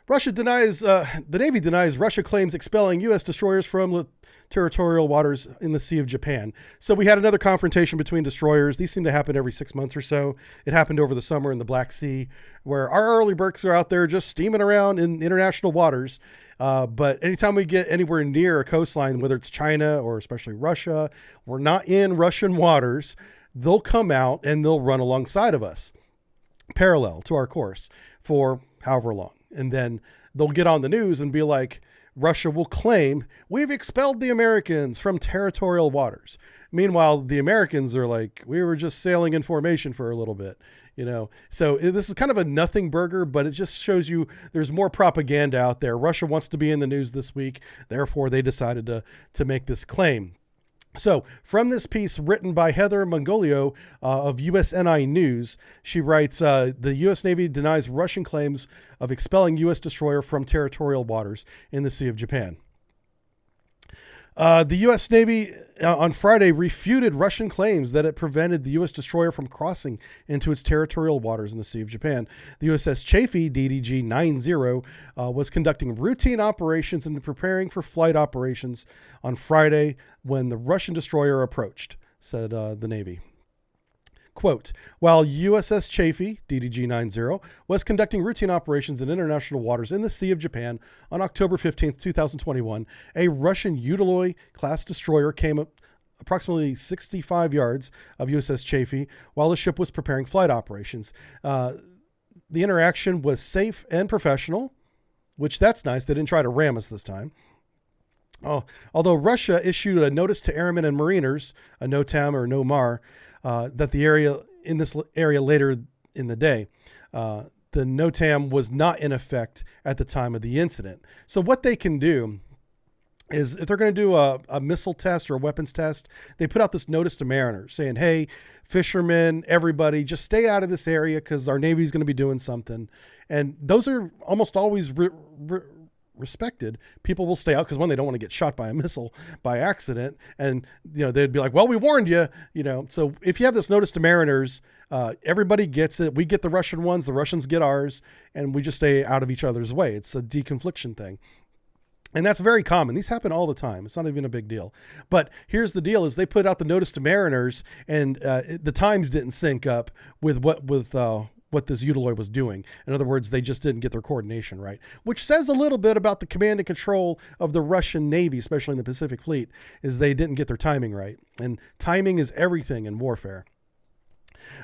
The Navy denies Russia claims expelling U.S. destroyers from territorial waters in the Sea of Japan. So we had another confrontation between destroyers. These seem to happen every 6 months or so. It happened over the summer in the Black Sea, where our early Burks are out there just steaming around in international waters. But anytime we get anywhere near a coastline, whether it's China or especially Russia, we're not in Russian waters, they'll come out and they'll run alongside of us, parallel to our course for however long. And then they'll get on the news and be like, Russia will claim we've expelled the Americans from territorial waters. Meanwhile, the Americans are like, we were just sailing in formation for a little bit, So this is kind of a nothing burger, but it just shows you there's more propaganda out there. Russia wants to be in the news this week. Therefore, they decided to make this claim. So from this piece written by Heather Mongolio of USNI News, she writes, the U.S. Navy denies Russian claims of expelling U.S. destroyer from territorial waters in the Sea of Japan. The U.S. Navy on Friday refuted Russian claims that it prevented the U.S. destroyer from crossing into its territorial waters in the Sea of Japan. The USS Chaffee, DDG-90, was conducting routine operations and preparing for flight operations on Friday when the Russian destroyer approached, said the Navy. Quote, while USS Chaffee, DDG-90, was conducting routine operations in international waters in the Sea of Japan on October 15, 2021, a Russian Udaloy-class destroyer came up approximately 65 yards of USS Chaffee while the ship was preparing flight operations. The interaction was safe and professional, which that's nice. They didn't try to ram us this time. Although Russia issued a notice to airmen and mariners, a NOTAM or NOMAR, that in this area later in the day, the NOTAM was not in effect at the time of the incident. So what they can do is if they're going to do a missile test or a weapons test, they put out this notice to mariners saying, hey, fishermen, everybody, just stay out of this area because our Navy's going to be doing something. And those are almost always respected. People will stay out because, one, they don't want to get shot by a missile by accident, and they'd be like, well, we warned you. So if you have this notice to mariners, everybody gets it. We get the Russian ones, the Russians get ours, and we just stay out of each other's way. It's a deconfliction thing, and that's very common. These happen all the time. It's not even a big deal. But here's the deal: is they put out the notice to mariners, and the times didn't sync up with what this Udaloy was doing. In other words, they just didn't get their coordination right, which says a little bit about the command and control of the Russian Navy, especially in the Pacific Fleet, is they didn't get their timing right. And timing is everything in warfare.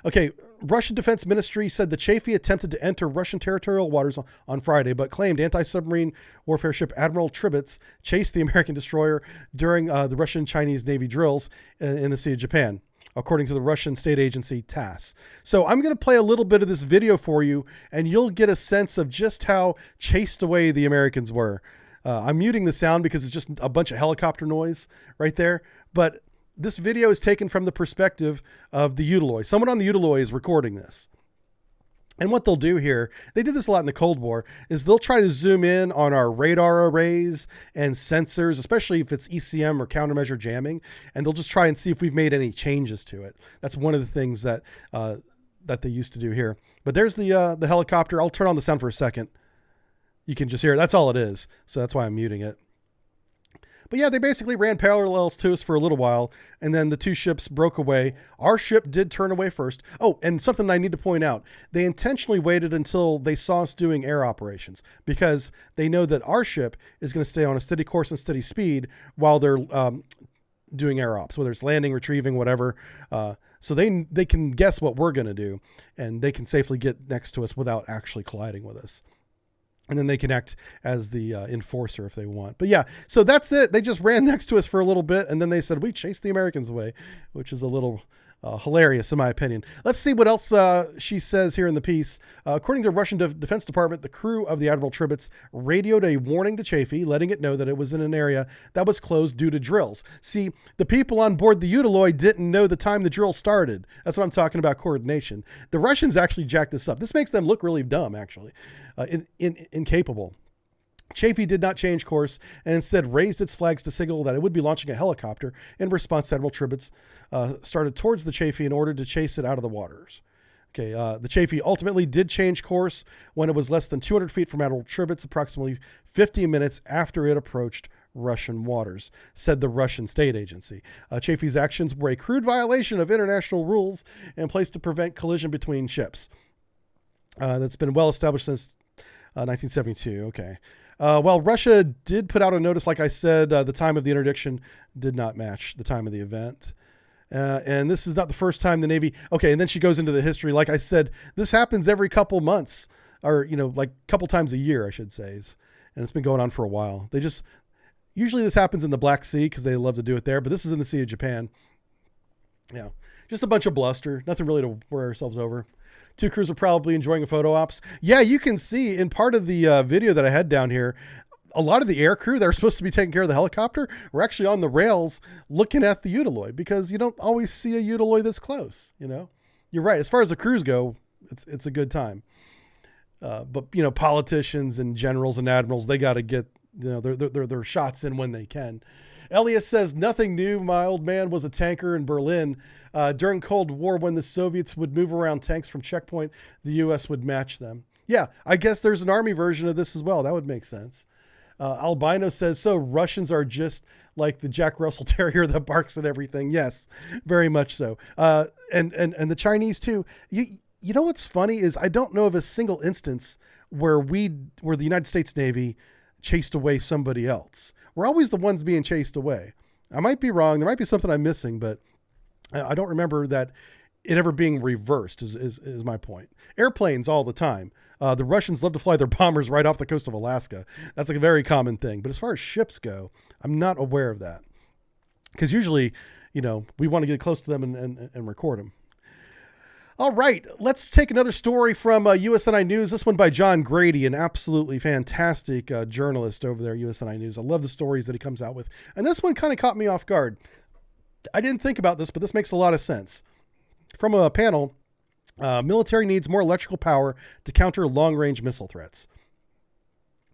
Okay, Russian Defense Ministry said the Chaffee attempted to enter Russian territorial waters on Friday, but claimed anti-submarine warfare ship Admiral Tribets chased the American destroyer during the Russian-Chinese Navy drills in the Sea of Japan, according to the Russian state agency TASS. So I'm going to play a little bit of this video for you, and you'll get a sense of just how chased away the Americans were. I'm muting the sound because it's just a bunch of helicopter noise right there. But this video is taken from the perspective of the Udaloy. Someone on the Udaloy is recording this. And what they'll do here, they did this a lot in the Cold War, is they'll try to zoom in on our radar arrays and sensors, especially if it's ECM or countermeasure jamming, and they'll just try and see if we've made any changes to it. That's one of the things that they used to do here. But there's the helicopter. I'll turn on the sound for a second. You can just hear it. That's all it is. So that's why I'm muting it. But yeah, they basically ran parallels to us for a little while, and then the two ships broke away. Our ship did turn away first. Oh, and something I need to point out, they intentionally waited until they saw us doing air operations because they know that our ship is going to stay on a steady course and steady speed while they're doing air ops, whether it's landing, retrieving, whatever. So they can guess what we're going to do, and they can safely get next to us without actually colliding with us. And then they can act as the enforcer if they want. But yeah, so that's it. They just ran next to us for a little bit, and then they said, we chased the Americans away, which is a little hilarious in my opinion. Let's see what else she says here in the piece. According to the Russian Defense Department, the crew of the Admiral Tribets radioed a warning to Chaffee, letting it know that it was in an area that was closed due to drills. See, the people on board the Udaloy didn't know the time the drill started. That's what I'm talking about, coordination. The Russians actually jacked this up. This makes them look really dumb, actually, incapable. Chaffee did not change course and instead raised its flags to signal that it would be launching a helicopter. In response, Admiral Tribets started towards the Chaffee in order to chase it out of the waters. Okay, the Chaffee ultimately did change course when it was less than 200 feet from Admiral Tribet's, approximately 50 minutes after it approached Russian waters, said the Russian state agency. Chaffee's actions were a crude violation of international rules in place to prevent collision between ships. That's been well established since 1972. Okay. Well, Russia did put out a notice, like I said, the time of the interdiction did not match the time of the event. And this is not the first time the Navy. Okay, and then she goes into the history. Like I said, this happens every couple months, or like a couple times a year, I should say. And it's been going on for a while. Usually this happens in the Black Sea because they love to do it there, but this is in the Sea of Japan. Yeah, just a bunch of bluster. Nothing really to worry ourselves over. Two crews are probably enjoying a photo ops. Yeah, you can see in part of the video that I had down here, a lot of the air crew that are supposed to be taking care of the helicopter were actually on the rails looking at the Utiloid, because you don't always see a Utiloid this close. You're right. As far as the crews go, it's a good time. But politicians and generals and admirals, they got to get their shots in when they can. Elias says, nothing new. My old man was a tanker in Berlin. During Cold War, when the Soviets would move around tanks from checkpoint, the U.S. would match them. Yeah, I guess there's an army version of this as well. That would make sense. Albino says, so Russians are just like the Jack Russell Terrier that barks at everything. Yes, very much so. And the Chinese too. You know what's funny is I don't know of a single instance where the United States Navy chased away somebody else. We're always the ones being chased away. I might be wrong. There might be something I'm missing, but I don't remember that it ever being reversed is my point. Airplanes all the time. The Russians love to fly their bombers right off the coast of Alaska. That's like a very common thing. But as far as ships go, I'm not aware of that. Because usually, we want to get close to them and record them. All right, let's take another story from USNI News. This one by John Grady, an absolutely fantastic journalist over there at USNI News. I love the stories that he comes out with. And this one kind of caught me off guard. I didn't think about this, but this makes a lot of sense. From a panel, military needs more electrical power to counter long-range missile threats.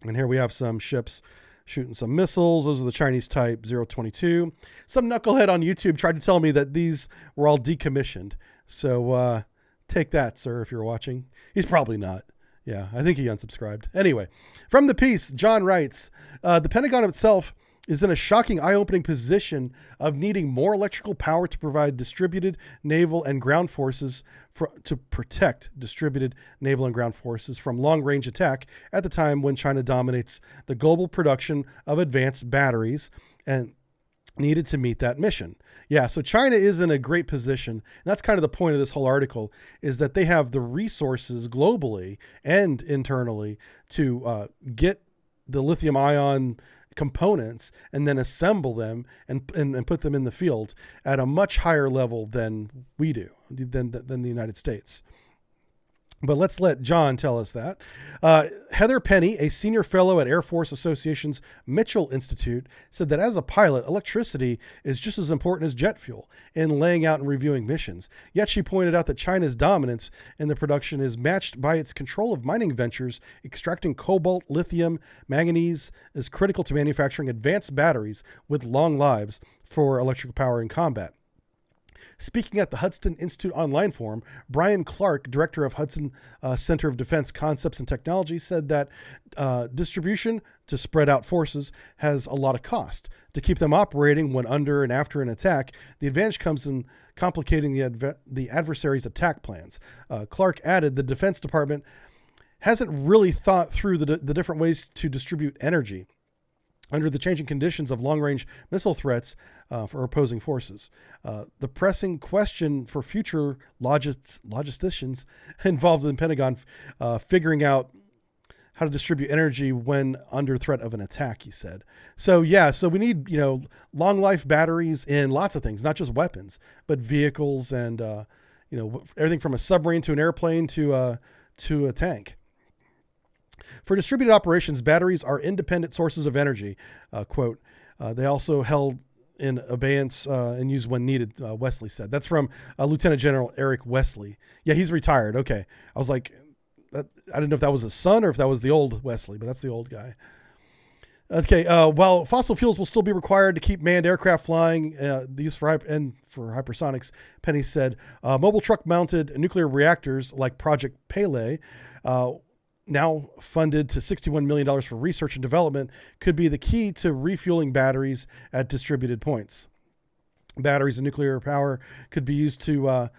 And here we have some ships shooting some missiles. Those are the Chinese type 022. Some knucklehead on YouTube tried to tell me that these were all decommissioned. So take that, sir, if you're watching. He's probably not. Yeah, I think he unsubscribed. Anyway, from the piece, John writes, the Pentagon itself is in a shocking, eye-opening position of needing more electrical power to provide distributed naval and ground forces to protect distributed naval and ground forces from long-range attack at the time when China dominates the global production of advanced batteries and needed to meet that mission. Yeah, so China is in a great position. And that's kind of the point of this whole article, is that they have the resources globally and internally to get the lithium ion components and then assemble them and put them in the field at a much higher level than we do, than the United States. But let's let John tell us that. Heather Penny, a senior fellow at Air Force Association's Mitchell Institute, said that as a pilot, electricity is just as important as jet fuel in laying out and reviewing missions. Yet she pointed out that China's dominance in the production is matched by its control of mining ventures. Extracting cobalt, lithium, manganese is critical to manufacturing advanced batteries with long lives for electrical power in combat. Speaking at the Hudson Institute Online Forum, Brian Clark, director of Hudson Center of Defense Concepts and Technology, said that distribution to spread out forces has a lot of cost. To keep them operating when under and after an attack, the advantage comes in complicating the adversary's attack plans. Clark added the Defense Department hasn't really thought through the different ways to distribute energy under the changing conditions of long-range missile threats for opposing forces. The pressing question for future logisticians involved in the Pentagon figuring out how to distribute energy when under threat of an attack, he said. So yeah, so we need, long life batteries in lots of things, not just weapons, but vehicles and, everything from a submarine to an airplane to a tank. For distributed operations, batteries are independent sources of energy. Quote, they also held in abeyance and used when needed, Wesley said. That's from Lieutenant General Eric Wesley. Yeah, he's retired. Okay. I was like, I didn't know if that was his son or if that was the old Wesley, but that's the old guy. Okay, while fossil fuels will still be required to keep manned aircraft flying, the use for hypersonics, Penny said, mobile truck-mounted nuclear reactors like Project Pele, now funded to $61 million for research and development, could be the key to refueling batteries at distributed points. Batteries and nuclear power could be used to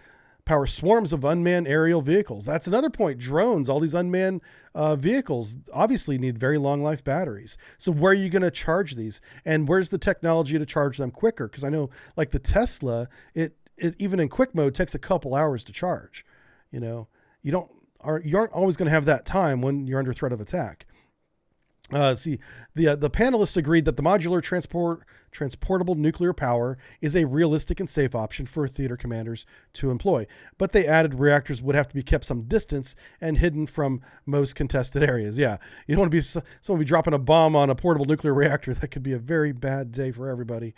power swarms of unmanned aerial vehicles. That's another point. Drones, all these unmanned vehicles obviously need very long life batteries. So where are you going to charge these? And where's the technology to charge them quicker? Because I know like the Tesla, it even in quick mode takes a couple hours to charge. You aren't always going to have that time when you're under threat of attack. The panelists agreed that the modular transportable nuclear power is a realistic and safe option for theater commanders to employ. But they added reactors would have to be kept some distance and hidden from most contested areas. Yeah, you don't want to be someone be dropping a bomb on a portable nuclear reactor. That could be a very bad day for everybody.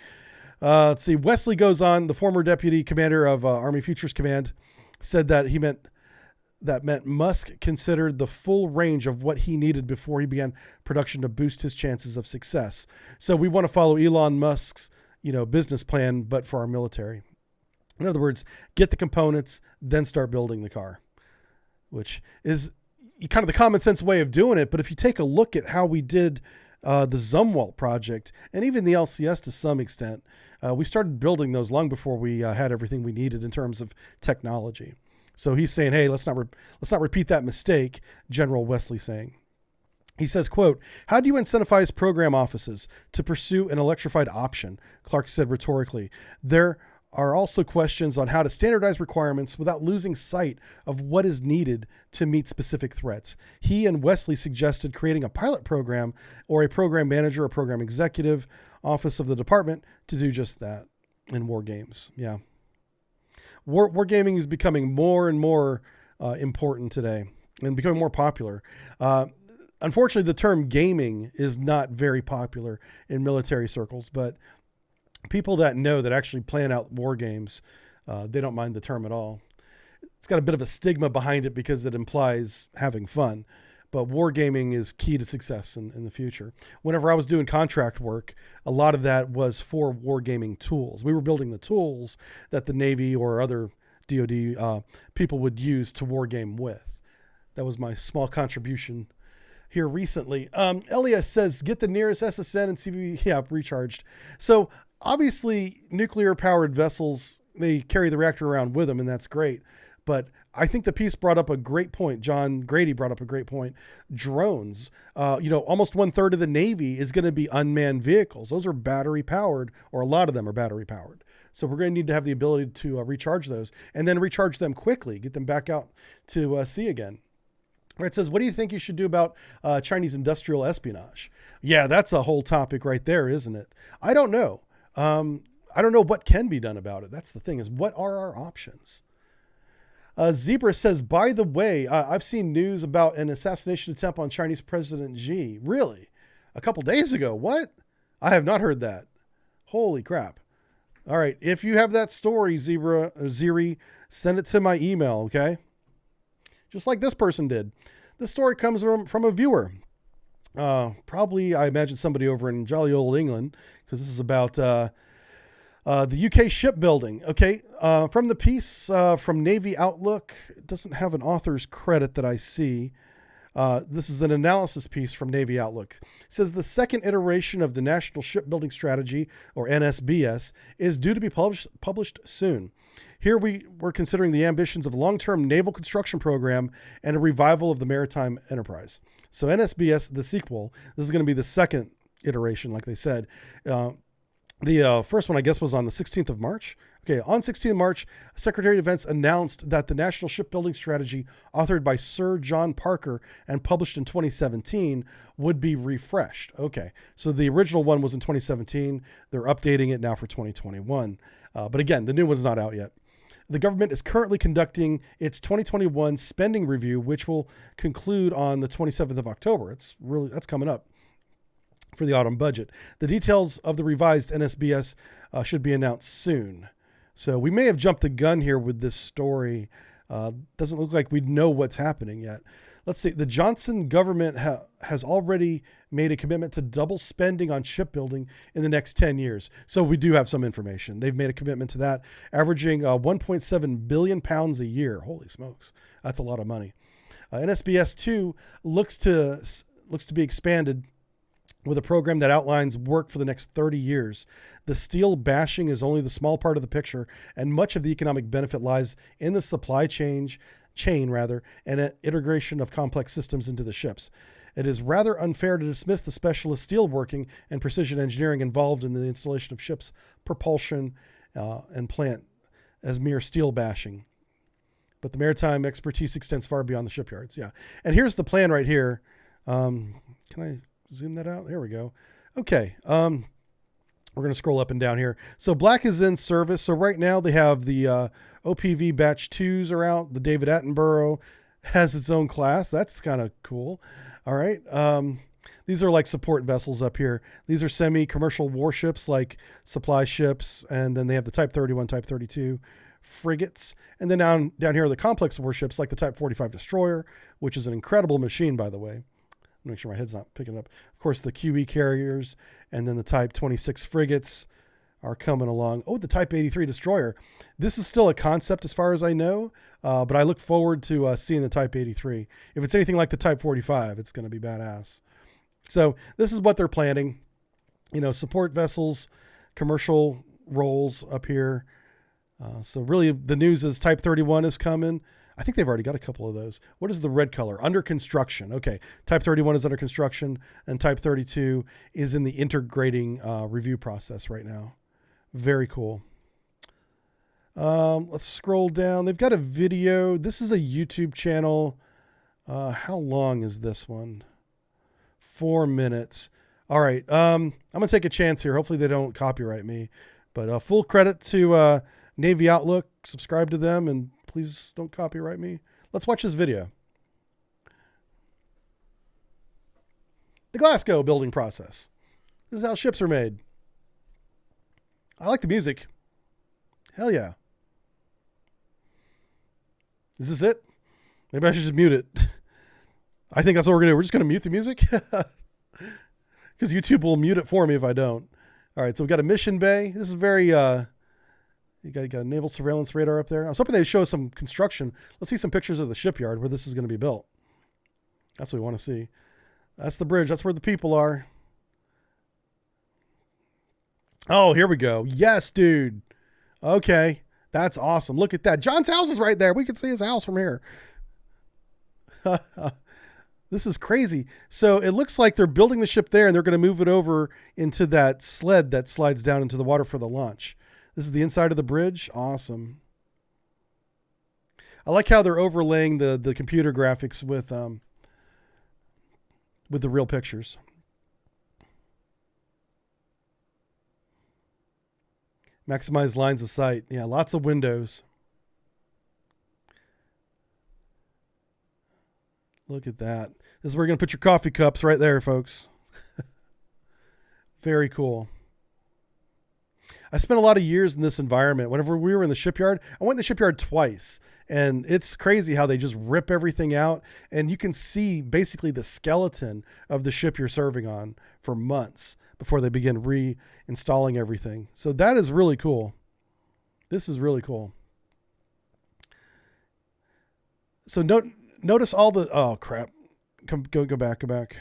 Let's see. Wesley goes on. The former deputy commander of Army Futures Command said that meant Musk considered the full range of what he needed before he began production to boost his chances of success. So we want to follow Elon Musk's, business plan, but for our military. In other words, get the components, then start building the car, which is kind of the common sense way of doing it. But if you take a look at how we did the Zumwalt project and even the LCS to some extent, we started building those long before we had everything we needed in terms of technology. So he's saying, hey, let's not repeat that mistake, General Wesley saying. He says, quote, how do you incentivize program offices to pursue an electrified option? Clark said rhetorically. There are also questions on how to standardize requirements without losing sight of what is needed to meet specific threats. He and Wesley suggested creating a pilot program or a program manager or program executive office of the department to do just that in war games. Yeah. Wargaming is becoming more and more important today and becoming more popular. Unfortunately, the term gaming is not very popular in military circles, but people that know that actually plan out war games, they don't mind the term at all. It's got a bit of a stigma behind it because it implies having fun. But wargaming is key to success in the future. Whenever I was doing contract work, a lot of that was for wargaming tools. We were building the tools that the Navy or other DoD people would use to wargame with. That was my small contribution here recently. Elias says, get the nearest SSN and CV recharged. So obviously nuclear-powered vessels, they carry the reactor around with them, and that's great. But I think the piece brought up a great point. John Grady brought up a great point. Drones, almost 1/3 of the Navy is going to be unmanned vehicles. Those are battery powered, or a lot of them are battery powered. So we're going to need to have the ability to recharge those and then recharge them quickly, get them back out to sea again. Where it says, what do you think you should do about Chinese industrial espionage? Yeah, that's a whole topic right there, isn't it? I don't know. I don't know what can be done about it. That's the thing, is what are our options? Zebra says, by the way, I've seen news about an assassination attempt on Chinese President Xi. Really? A couple days ago. What? I have not heard that. Holy crap. All right. If you have that story, Ziri, send it to my email, okay? Just like this person did. This story comes from a viewer. Probably, I imagine, somebody over in jolly old England, because this is about the UK shipbuilding. Okay. From the piece from Navy Outlook, it doesn't have an author's credit that I see. This is an analysis piece from Navy Outlook. It says the second iteration of the National Shipbuilding Strategy, or NSBS, is due to be published soon. Here we're considering the ambitions of a long-term naval construction program and a revival of the maritime enterprise. So NSBS, the sequel, this is going to be the second iteration, like they said. The first one, I guess, was on the 16th of March. Okay, on 16th March, Secretary of Defense announced that the National Shipbuilding Strategy, authored by Sir John Parker and published in 2017, would be refreshed. Okay, so the original one was in 2017. They're updating it now for 2021. But again, the new one's not out yet. The government is currently conducting its 2021 spending review, which will conclude on the 27th of October. That's coming up for the autumn budget. The details of the revised NSBS should be announced soon. So we may have jumped the gun here with this story. Doesn't look like we know what's happening yet. Let's see. The Johnson government has already made a commitment to double spending on shipbuilding in the next 10 years. So we do have some information. They've made a commitment to that, averaging 1.7 billion pounds a year. Holy smokes. That's a lot of money. NSBS 2 looks to be expanded with a program that outlines work for the next 30 years. The steel bashing is only the small part of the picture, and much of the economic benefit lies in the supply chain and an integration of complex systems into the ships. It is rather unfair to dismiss the specialist steelworking and precision engineering involved in the installation of ships' propulsion and plant as mere steel bashing. But the maritime expertise extends far beyond the shipyards. Yeah. And here's the plan right here. Can I zoom that out? There we go. Okay. We're going to scroll up and down here. So Black is in service. So right now they have the OPV batch 2s are out. The David Attenborough has its own class. That's kind of cool. All right. These are like support vessels up here. These are semi-commercial warships like supply ships. And then they have the Type 31, Type 32 frigates. And then down here are the complex warships like the Type 45 destroyer, which is an incredible machine, by the way. Make sure my head's not picking up. Of course, the QE carriers and then the Type 26 frigates are coming along. Oh, the Type 83 destroyer. This is still a concept as far as I know, but I look forward to seeing the Type 83. If it's anything like the Type 45, it's going to be badass. So this is what they're planning. You know, support vessels, commercial roles up here. So really the news is Type 31 is coming. I think they've already got a couple of those. What is the red color? Under construction. Okay. Type 31 is under construction and Type 32 is in the integrating review process right now. Very cool. Let's scroll down. They've got a video. This is a YouTube channel. How long is this one? 4 minutes. All right. I'm going to take a chance here. Hopefully they don't copyright me, but full credit to Navy Outlook. Subscribe to them and please don't copyright me. Let's watch this video. The Glasgow building process. This is how ships are made. I like the music. Hell yeah. Is this it? Maybe I should just mute it. I think that's what we're going to do. We're just going to mute the music. Because YouTube will mute it for me if I don't. All right, so we've got a mission bay. This is very... You got a naval surveillance radar up there. I was hoping they'd show some construction. Let's see some pictures of the shipyard where this is going to be built. That's what we want to see. That's the bridge. That's where the people are. Oh, here we go. Yes, dude. Okay. That's awesome. Look at that. John's house is right there. We can see his house from here. This is crazy. So it looks like they're building the ship there and they're going to move it over into that sled that slides down into the water for the launch. This is the inside of the bridge. Awesome. I like how they're overlaying the computer graphics with the real pictures. Maximize lines of sight. Yeah, lots of windows. Look at that. This is where you're going to put your coffee cups right there, folks. Very cool. I spent a lot of years in this environment. Whenever we were in the shipyard, I went in the shipyard twice, and it's crazy how they just rip everything out. And you can see basically the skeleton of the ship you're serving on for months before they begin reinstalling everything. So that is really cool. This is really cool. So notice all the, oh crap. Go back.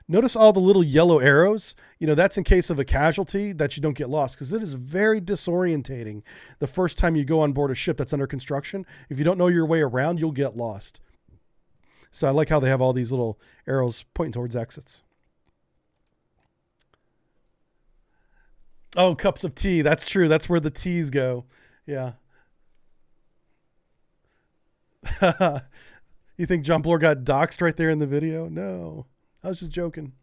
Notice all the little yellow arrows. You know, that's in case of a casualty that you don't get lost, because it is very disorientating the first time you go on board a ship that's under construction. If you don't know your way around, you'll get lost. So I like how they have all these little arrows pointing towards exits. Oh, cups of tea. That's true. That's where the teas go. Yeah. You think John Bloor got doxxed right there in the video? No. I was just joking.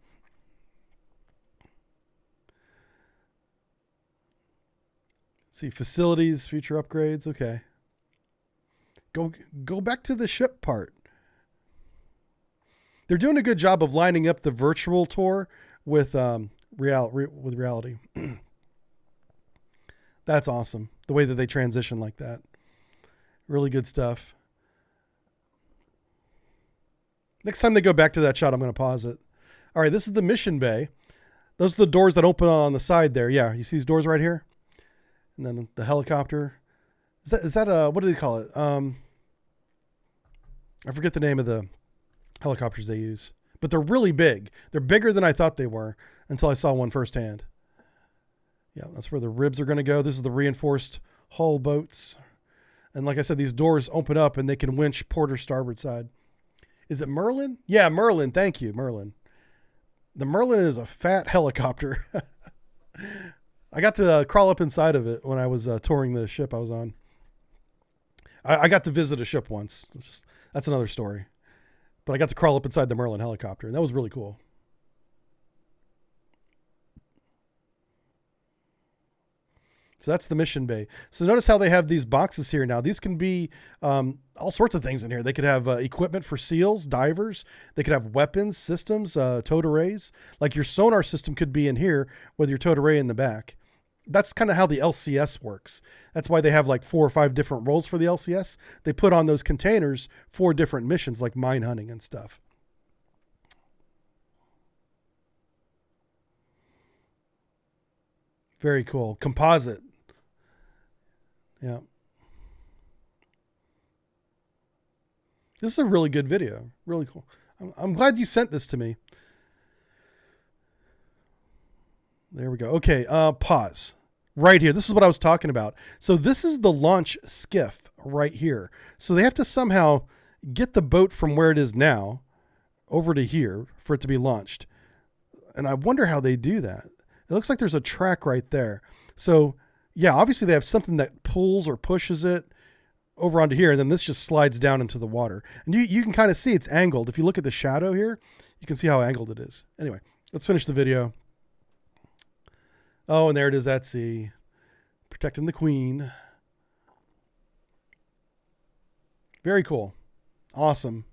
Let's see, facilities, future upgrades. Okay. Go back to the ship part. They're doing a good job of lining up the virtual tour with reality. That's awesome. The way that they transition like that. Really good stuff. Next time they go back to that shot, I'm going to pause it. All right, this is the mission bay. Those are the doors that open on the side there. Yeah, you see these doors right here? And then the helicopter. Is that what do they call it? I forget the name of the helicopters they use. But they're really big. They're bigger than I thought they were until I saw one firsthand. Yeah, that's where the ribs are going to go. This is the reinforced hull boats. And like I said, these doors open up and they can winch port or starboard side. Is it Merlin? Yeah, Merlin. Thank you, Merlin. The Merlin is a fat helicopter. I got to crawl up inside of it when I was touring the ship I was on. I got to visit a ship once. That's another story. But I got to crawl up inside the Merlin helicopter, and that was really cool. So that's the mission bay. So notice how they have these boxes here now. These can be all sorts of things in here. They could have equipment for SEALs, divers. They could have weapons, systems, towed arrays. Like your sonar system could be in here with your towed array in the back. That's kind of how the LCS works. That's why they have like 4 or 5 different roles for the LCS. They put on those containers for different missions like mine hunting and stuff. Very cool. Composite. Yeah. This is a really good video. Really cool. I'm glad you sent this to me. There we go. Okay, pause. Right here. This is what I was talking about. So this is the launch skiff right here. So they have to somehow get the boat from where it is now over to here for it to be launched. And I wonder how they do that. It looks like there's a track right there. So yeah, obviously they have something that pulls or pushes it over onto here. And then this just slides down into the water. And you can kind of see it's angled. If you look at the shadow here, you can see how angled it is. Anyway, let's finish the video. Oh, and there it is at sea, protecting the queen. Very cool. Awesome.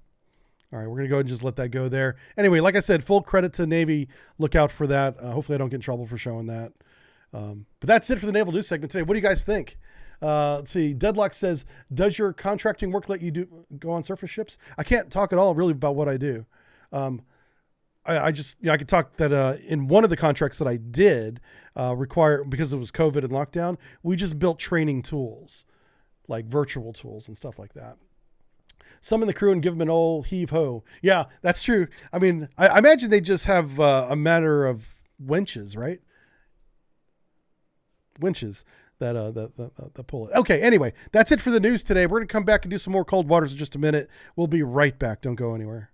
All right, we're going to go ahead and just let that go there. Anyway, like I said, full credit to Navy. Look out for that. Hopefully I don't get in trouble for showing that. But that's it for the Naval News segment today. What do you guys think? Let's see. Deadlock says, does your contracting work let you go on surface ships? I can't talk at all really about what I do. I just, I could talk that in one of the contracts that I did because it was COVID and lockdown, we just built training tools, like virtual tools and stuff like that. Summon the crew and give them an old heave ho. Yeah, that's true. I mean, I imagine they just have a matter of winches, right? Winches that pull it. Okay, anyway, that's it for the news today. We're going to come back and do some more cold waters in just a minute. We'll be right back. Don't go anywhere.